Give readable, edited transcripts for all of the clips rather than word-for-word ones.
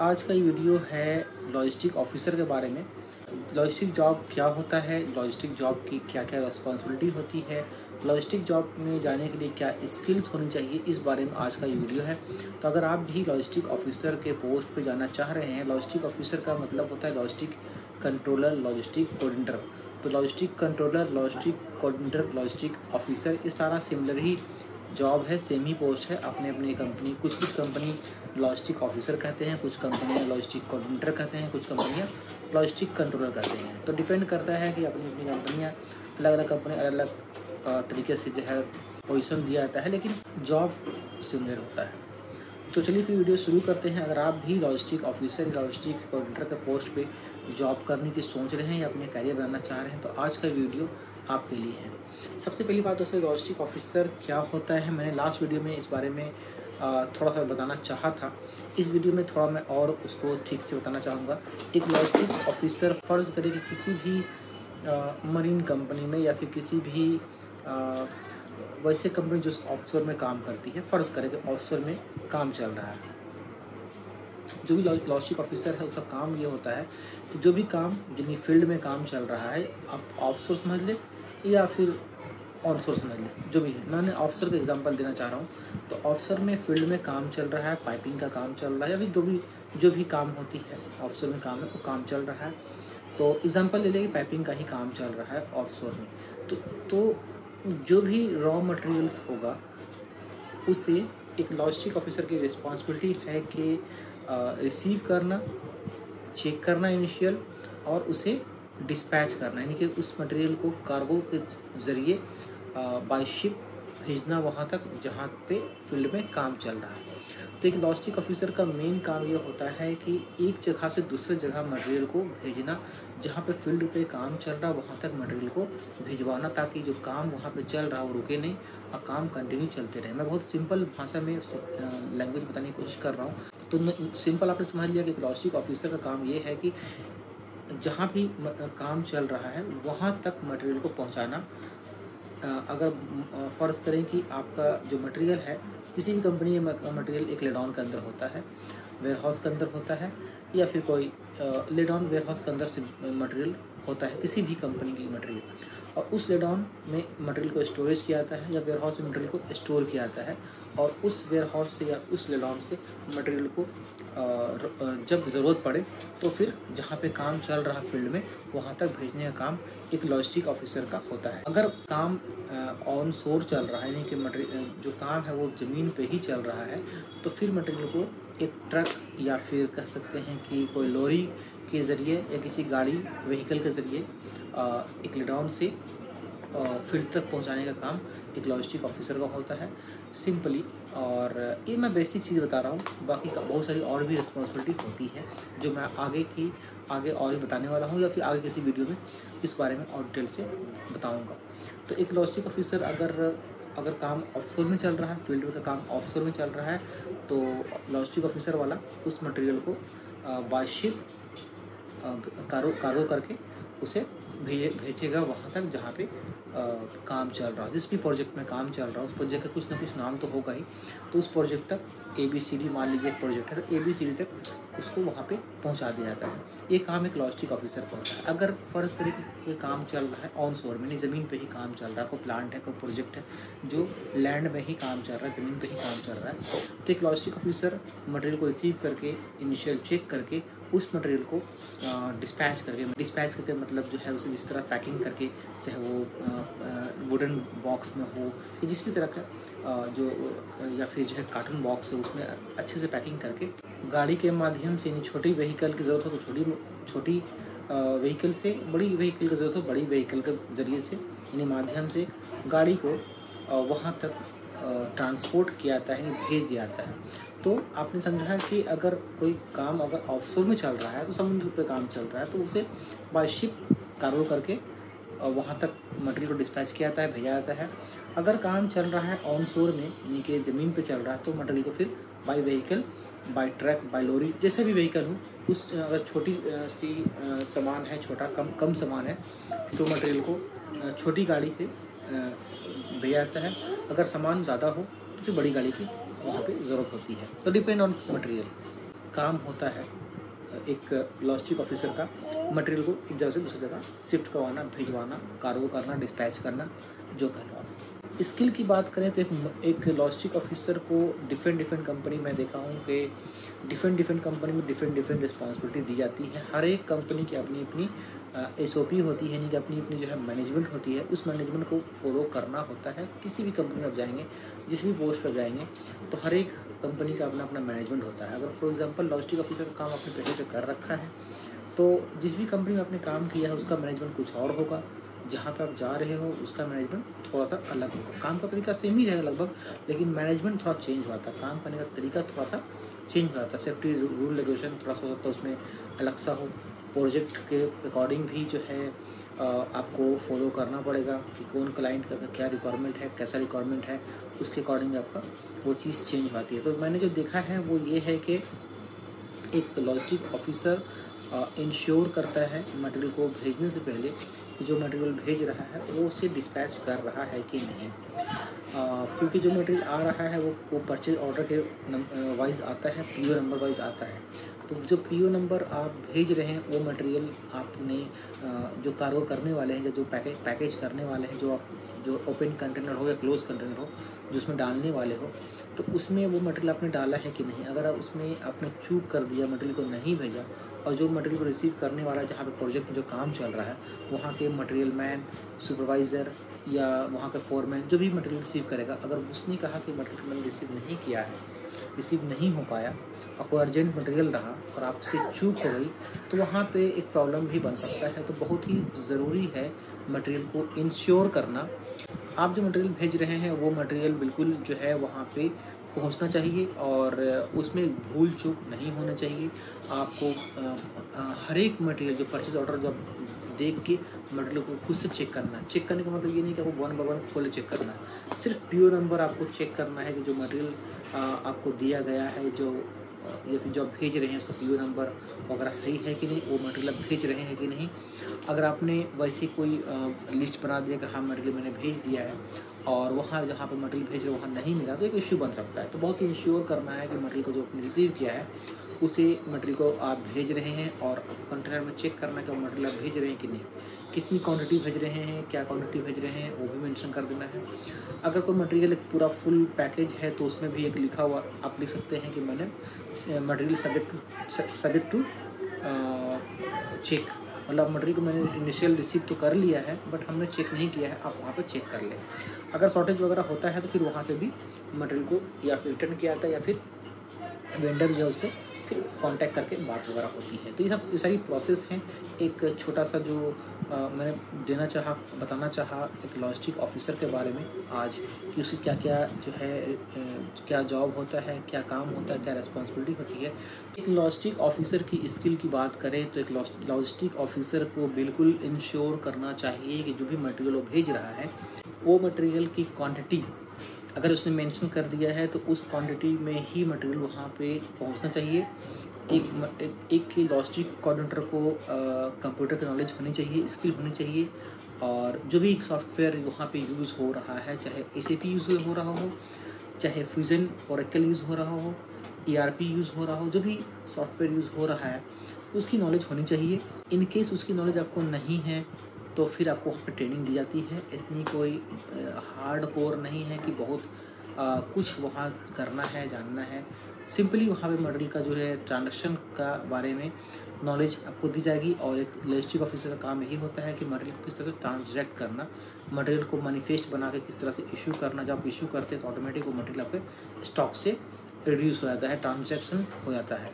आज का ये वीडियो है लॉजिस्टिक ऑफिसर के बारे में। लॉजिस्टिक जॉब क्या होता है, लॉजिस्टिक जॉब की क्या क्या रिस्पॉन्सिबिलिटी होती है, लॉजिस्टिक जॉब में जाने के लिए क्या स्किल्स होनी चाहिए, इस बारे में आज का ये वीडियो है। तो अगर आप भी लॉजिस्टिक ऑफिसर के पोस्ट पे जाना चाह रहे हैं, लॉजिस्टिक ऑफिसर का मतलब होता है लॉजिस्टिक कंट्रोलर, लॉजिस्टिक कोऑर्डिनेटर। तो logistic controller, logistic coordinator, logistic officer, ये सारा सिमिलर ही जॉब है, सेम ही पोस्ट है। अपने अपनी कंपनी, कुछ कंपनी लॉजिस्टिक ऑफिसर कहते हैं, कुछ कंपनियां लॉजिस्टिक कोऑर्डिनेटर कहते हैं, कुछ कंपनियां लॉजिस्टिक कंट्रोलर कहते हैं। तो डिपेंड करता है कि अपनी अपनी कंपनियां, अलग अलग कंपनी अलग अलग तरीके से जो है पोजीशन दिया जाता है, लेकिन जॉब सिमिलर होता है। तो चलिए फिर वीडियो शुरू करते हैं। अगर आप भी लॉजिस्टिक ऑफिसर, लॉजिस्टिक कोऑर्डिनेटर के पोस्ट पे जॉब करने की सोच रहे हैं या अपने करियर बनाना चाह रहे हैं, तो आज का वीडियो आपके लिए है। सबसे पहली बात दोस्तों, लॉजिस्टिक ऑफिसर क्या होता है, मैंने लास्ट वीडियो में इस बारे में थोड़ा सा बताना चाहा था। इस वीडियो में थोड़ा मैं और उसको ठीक से बताना चाहूँगा। एक लॉजिस्टिक ऑफिसर, फ़र्ज़ करें कि किसी भी मरीन कंपनी में या फिर किसी भी वैसे कंपनी जो ऑफशोर में काम करती है, फ़र्ज़ करें कि ऑफशोर में काम चल रहा है। जो भी लॉजिस्टिक ऑफिसर है, उसका काम ये होता है कि जो भी काम जितनी फील्ड में काम चल रहा है, आप ऑफशोर समझ लें या फिर ऑनशोर समझ लें, जो भी है। मैंने ऑफशोर का एग्जांपल देना चाह रहा हूँ। तो ऑफशोर में फील्ड में काम चल रहा है, पाइपिंग का काम चल रहा है, या फिर जो भी काम होती है ऑफशोर में काम है, वो काम चल रहा है। तो एग्जांपल ले लें कि पाइपिंग का ही काम चल रहा है ऑफशोर में। तो जो भी रॉ मटेरियल्स होगा, उससे एक लॉजिस्टिक ऑफिसर की रिस्पॉन्सिबिलिटी है कि रिसीव करना, चेक करना इनिशियल, और उसे डिस्पैच करना, यानी कि उस मटेरियल को कार्गो के ज़रिए बाय शिप भेजना वहाँ तक जहाँ पे फील्ड में काम चल रहा है। तो एक लॉजिस्टिक ऑफिसर का मेन काम ये होता है कि एक जगह से दूसरे जगह मटेरियल को भेजना, जहाँ पे फील्ड पे काम चल रहा है वहाँ तक मटेरियल को भिजवाना, ताकि जो काम वहाँ पे चल रहा है वो रुके नहीं और काम कंटिन्यू चलते रहे। मैं बहुत सिंपल भाषा में लैंग्वेज बताने की कोशिश कर रहा हूँ। तो सिंपल आपने समझ लिया कि एक लॉजिस्टिक ऑफिसर का काम ये है कि जहाँ भी काम चल रहा है वहाँ तक मटेरियल को पहुँचाना। अगर फ़र्ज़ करें कि आपका जो मटेरियल है, किसी भी कंपनी में मटेरियल एक लेडाउन के अंदर होता है, वेयरहाउस के अंदर होता है, या फिर कोई लेडाउन वेयरहाउस के अंदर से मटेरियल होता है, किसी भी कंपनी की मटेरियल, और उस लेडाउन में मटेरियल को स्टोरेज किया जाता है या वेयरहाउस में मटेरियल को स्टोर किया जाता है, और उस वेयरहाउस से या उस लेडाउन से मटेरियल को जब ज़रूरत पड़े तो फिर जहाँ पे काम चल रहा फील्ड में वहाँ तक भेजने का काम एक लॉजिस्टिक ऑफिसर का होता है। अगर काम ऑन शोर चल रहा है, यानी कि मटेरियल जो काम है वो ज़मीन पे ही चल रहा है, तो फिर मटेरियल को एक ट्रक या फिर कह सकते हैं कि कोई लॉरी के ज़रिए या किसी गाड़ी व्हीकल के ज़रिए एक लेडाउन से फील्ड तक पहुंचाने का काम एक लॉजिस्टिक ऑफिसर का होता है, सिंपली। और ये मैं बेसिक चीज़ बता रहा हूँ, बाकी का बहुत सारी और भी रिस्पॉन्सिबिलिटी होती है जो मैं आगे और भी बताने वाला हूँ, या फिर आगे किसी वीडियो में इस बारे में और डिटेल से बताऊँगा। तो एक लॉजिस्टिक ऑफिसर अगर काम ऑफशोर में चल रहा है, फील्ड का काम ऑफशोर में चल रहा है, तो लॉजिस्टिक ऑफिसर वाला उस मटेरियल को बाय शिप कार्गो करके उसे भेजेगा वहाँ तक जहाँ पे काम चल रहा है। जिस भी प्रोजेक्ट में काम चल रहा है, उस प्रोजेक्ट का कुछ ना कुछ नाम तो होगा ही, तो उस प्रोजेक्ट तक ABCD, मान लीजिए एक प्रोजेक्ट है तो ABCD तक उसको वहाँ पे पहुँचा दिया जाता है। ये काम एक लॉजिस्टिक ऑफिसर का होता है। अगर फ़र्ज़ करें कि ये काम चल रहा है ऑन शोर में, ज़मीन पे ही काम चल रहा है, कोई प्लांट है, कोई प्रोजेक्ट है जो लैंड में ही काम चल रहा है, ज़मीन पे ही काम चल रहा है, तो एक लॉजिस्टिक ऑफिसर मटेरियल को रिसीव करके, इनिशियल चेक करके, उस मटेरियल को डिस्पैच करके मतलब जो है उसे जिस तरह पैकिंग करके, चाहे वो वुडन बॉक्स में हो या जिस भी तरह का जो या फिर जो है कार्टन बॉक्स है, उसमें अच्छे से पैकिंग करके गाड़ी के माध्यम से, यानी छोटी व्हीकल की ज़रूरत हो तो छोटी व्हीकल से, बड़ी व्हीकल की ज़रूरत हो बड़ी व्हीकल के ज़रिए से, यानी माध्यम से गाड़ी को वहाँ तक ट्रांसपोर्ट किया जाता है, भेज दिया जाता है। तो आपने समझा कि अगर कोई काम अगर ऑफशोर में चल रहा है, तो समुद्र पे काम चल रहा है, तो उसे बाय शिप कार्गो करके वहाँ तक मटेरियल को डिस्पैच किया जाता है, भेजा जाता है। अगर काम चल रहा है ऑन शोर में, यानी कि ज़मीन पे चल रहा है, तो मटेरियल को फिर by vehicle, by truck, by lorry, जैसे भी व्हीकल हो, उस अगर छोटी सी सामान है, छोटा कम सामान है, तो मटेरियल को छोटी गाड़ी से भेजा जाता है। अगर सामान ज़्यादा हो तो फिर बड़ी गाड़ी की वहाँ पे ज़रूरत होती है। तो डिपेंड ऑन मटेरियल। काम होता है एक लॉजिस्टिक ऑफिसर का, मटेरियल को एक जगह से दूसरी जगह शिफ्ट करवाना, भिजवाना, कार्गो करना, डिस्पैच करना, जो करना। स्किल की बात करें तो एक लॉजिस्टिक ऑफिसर को डिफरेंट कंपनी में देखा हूँ कि डिफरेंट कंपनी में डिफरेंट रिस्पॉन्सिबिलिटी दी जाती है। हर एक कंपनी की अपनी अपनी SOP होती है, यानी कि अपनी अपनी जो है मैनेजमेंट होती है। उस मैनेजमेंट को फॉलो करना होता है। किसी भी कंपनी में आप जाएंगे, जिस भी पोस्ट पर जाएंगे, तो हर एक कंपनी का अपना अपना मैनेजमेंट होता है। अगर फॉर एग्जांपल लॉजिस्टिक ऑफिसर का काम अपने पहले से कर रखा है, तो जिस भी कंपनी में आपने काम किया है उसका मैनेजमेंट कुछ और होगा, जहाँ पे आप जा रहे हो उसका मैनेजमेंट थोड़ा सा अलग होगा। काम का तरीका सेम ही रहेगा लगभग, लेकिन मैनेजमेंट थोड़ा चेंज हुआ था, काम करने का तरीका थोड़ा सा चेंज हुआ था। सेफ्टी रूल रेगुलेशन थोड़ा सा होता है, उसमें अलग सा हो। प्रोजेक्ट के अकॉर्डिंग भी जो है आपको फॉलो करना पड़ेगा कि कौन क्लाइंट का क्या रिक्वायरमेंट है, कैसा रिक्वायरमेंट है, उसके अकॉर्डिंग आपका वो चीज़ चेंज होती है। तो मैंने जो देखा है वो ये है कि एक लॉजिस्टिक ऑफिसर इंश्योर करता है मटेरियल को भेजने से पहले कि जो मटेरियल भेज रहा है वो उसे डिस्पैच कर रहा है कि नहीं। क्योंकि जो मटेरियल आ रहा है वो परचेज ऑर्डर के वाइज आता है, PO नंबर वाइज आता है। तो जो PO नंबर आप भेज रहे हैं वो मटेरियल आपने जो कार्गो करने वाले हैं, जो पैकेज करने वाले हैं, जो ओपन कंटेनर हो या क्लोज कंटेनर हो, जो उसमें डालने वाले हो, तो उसमें वो मटेरियल आपने डाला है कि नहीं। अगर उसमें आपने चूक कर दिया, मटेरियल को नहीं भेजा, और जो मटेरियल को रिसीव करने वाला जहाँ पे प्रोजेक्ट में जो काम चल रहा है वहाँ के मटेरियल मैन, सुपरवाइज़र या वहाँ का फोरमैन जो भी मटेरियल रिसीव करेगा, अगर उसने कहा कि मटेरियल मैंने रिसीव नहीं किया है, रिसीव नहीं हो पाया और कोई अर्जेंट मटेरियल रहा और आपसे चूक हो गई, तो वहाँ पे एक प्रॉब्लम भी बन सकता है। तो बहुत ही ज़रूरी है मटेरियल को इंश्योर करना। आप जो मटेरियल भेज रहे हैं वो मटेरियल बिल्कुल जो है वहाँ पे पहुँचना चाहिए और उसमें भूल चूक नहीं होना चाहिए। आपको हर एक मटेरियल जो परचेज ऑर्डर जब देख के मटेरियल को खुद से चेक करना है। चेक करने का मतलब ये नहीं कि आपको 1 by 1 खोल चेक करना है, सिर्फ PO नंबर आपको चेक करना है कि जो मटेरियल आपको दिया गया है, जो या फिर जो आप भेज रहे हैं उसका PO नंबर वगैरह सही है कि नहीं, वो मटेरियल आप भेज रहे हैं कि नहीं। अगर आपने वैसे कोई लिस्ट बना दिया कि हाँ मटेरियल मैंने भेज दिया है और वहाँ जहाँ पर मटेरियल भेज रहे वहाँ नहीं मिला, तो एक इश्यू बन सकता है। तो बहुत ही इंश्योर करना है कि मटेरियल को जो आपने रिसीव किया है उसे मटेरियल को आप भेज रहे हैं, और कंटेनर में चेक करना है कि वो मटेरियल आप भेज रहे हैं कि नहीं, कितनी क्वांटिटी भेज रहे हैं, क्या क्वांटिटी भेज रहे हैं, वो भी मेंशन कर देना है। अगर कोई मटेरियल एक पूरा फुल पैकेज है तो उसमें भी एक लिखा हुआ आप लिख सकते हैं कि मैंने मटेरियल सब्जेक्ट टू चेक, मतलब मटेरियल को मैंने इनिशियल रिसीव तो कर लिया है बट हमने चेक नहीं किया है, आप वहाँ पर चेक कर लें। अगर शॉर्टेज वगैरह होता है तो फिर वहाँ से भी मटेरियल को या फिर रिटर्न किया जाता है या फिर वेंडर जो है उससे फिर कांटेक्ट करके बात वगैरह होती है। तो ये सारी प्रोसेस हैं। एक छोटा सा जो मैंने बताना चाहा एक लॉजिस्टिक ऑफिसर के बारे में आज, कि उसकी क्या क्या जो है क्या जॉब होता है, क्या काम होता है, क्या रिस्पॉन्सिबिलिटी होती है। एक लॉजिस्टिक ऑफिसर की स्किल की बात करें तो एक लॉजिस्टिक ऑफिसर को बिल्कुल इंश्योर करना चाहिए कि जो भी मटेरियल वो भेज रहा है वो मटेरियल की क्वान्टिटी अगर उसने मेंशन कर दिया है तो उस क्वांटिटी में ही मटेरियल वहाँ पे पहुँचना चाहिए। एक लॉजिस्टिक कोऑर्डिनेटर को कंप्यूटर की नॉलेज होनी चाहिए, स्किल होनी चाहिए, और जो भी सॉफ्टवेयर वहाँ पे यूज़ हो रहा है, चाहे SAP यूज़ हो रहा हो, चाहे फ्यूजन ओरेकल यूज़ हो रहा हो, ERP यूज़ हो रहा हो, जो भी सॉफ्टवेयर यूज़ हो रहा है उसकी नॉलेज होनी चाहिए। इन केस उसकी नॉलेज आपको नहीं है तो फिर आपको वहाँ पर ट्रेनिंग दी जाती है। इतनी कोई हार्ड कोर नहीं है कि बहुत कुछ वहाँ करना है, जानना है। सिंपली वहाँ पे मटेरियल का जो है ट्रांजैक्शन का बारे में नॉलेज आपको दी जाएगी, और एक लॉजिस्टिक ऑफिसर का काम यही होता है कि मटेरियल को किस तरह से ट्रांजैक्ट करना, मटेरियल को मैनिफेस्ट बना के किस तरह से इशू करना। जब आप इशू करते हैं तो ऑटोमेटिक वो मटेरियल आपके स्टॉक से रिड्यूस हो जाता है, ट्रांजैक्शन हो जाता है।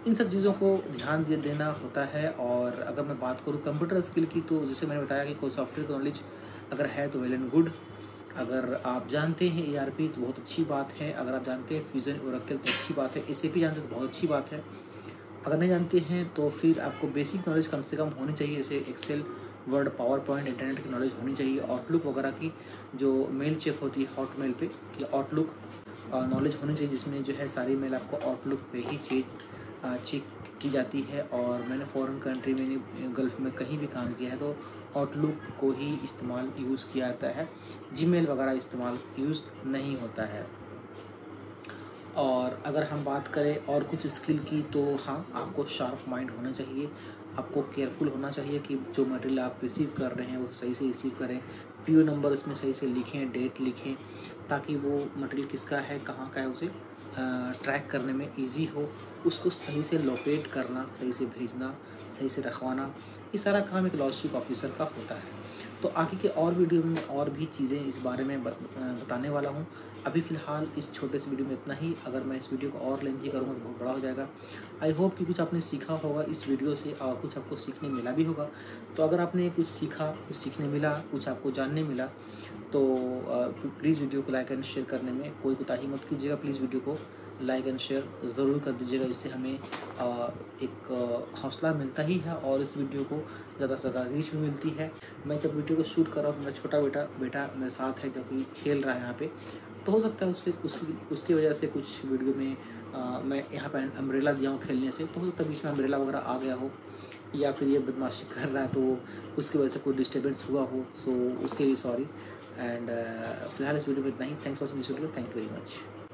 इन सब चीज़ों को ध्यान देना होता है। और अगर मैं बात करूँ कंप्यूटर स्किल की, तो जैसे मैंने बताया कि कोई सॉफ्टवेयर का नॉलेज अगर है तो वेल एंड गुड। अगर आप जानते हैं ERP तो बहुत अच्छी बात है, अगर आप जानते हैं फ्यूजन ओरेकल तो अच्छी बात है, SAP जानते हैं तो बहुत अच्छी बात है। अगर नहीं जानते हैं तो फिर आपको बेसिक नॉलेज कम से कम होनी चाहिए, जैसे Excel, Word, PowerPoint, internet की नॉलेज होनी चाहिए। आउटलुक वगैरह की जो मेल चेक होती है हॉटमेल पे, कि आउटलुक नॉलेज होनी चाहिए, जिसमें जो है सारी मेल आपको आउटलुक पे ही चेक की जाती है। और मैंने फॉरेन कंट्री में, गल्फ़ में कहीं भी काम किया है तो आउटलुक को ही इस्तेमाल यूज़ किया जाता है, जीमेल वगैरह इस्तेमाल यूज़ नहीं होता है। और अगर हम बात करें और कुछ स्किल की, तो हाँ, आपको शार्प माइंड होना चाहिए, आपको केयरफुल होना चाहिए कि जो मटेरियल आप रिसीव कर रहे हैं वो सही से रिसीव करें, पीओ नंबर उसमें सही से लिखें, डेट लिखें, ताकि वो मटेरियल किसका है, कहाँ का है, उसे ट्रैक करने में इजी हो, उसको सही से लोकेट करना, सही से भेजना, सही से रखवाना, ये सारा काम एक लॉजिस्टिक ऑफिसर का होता है। तो आगे के और वीडियो में और भी चीज़ें इस बारे में बताने वाला हूँ। अभी फ़िलहाल इस छोटे से वीडियो में इतना ही। अगर मैं इस वीडियो को और लेंथी करूँगा तो बहुत बड़ा हो जाएगा। आई होप कि कुछ आपने सीखा होगा इस वीडियो से और कुछ आपको सीखने मिला भी होगा। तो अगर आपने कुछ सीखा, कुछ सीखने मिला, कुछ आपको जानने मिला, तो प्लीज़ वीडियो को लाइक एंड शेयर करने में कोई कोताही मत कीजिएगा। प्लीज़ वीडियो को लाइक एंड शेयर ज़रूर कर दीजिएगा। इससे हमें एक हौसला मिलता ही है और इस वीडियो को ज़्यादा से ज़्यादा रीच भी मिलती है। मैं जब वीडियो को शूट कर रहा हूँ तो मेरा छोटा बेटा मेरे साथ है, जो कि खेल रहा है यहाँ पे, तो हो सकता है उसकी वजह से कुछ वीडियो में मैं यहाँ पे अम्ब्रेला दिया हूँ खेलने से, तो हो सकता है बीच में अम्ब्रेला वगैरह आ गया हो, या फिर ये बदमाशी कर रहा है तो उसकी वजह से कोई डिस्टर्बेंस हुआ हो, सो उसके लिए सॉरी। एंड फिलहाल इस वीडियो में इतना ही। Thanks for watching this video. Thank you very much.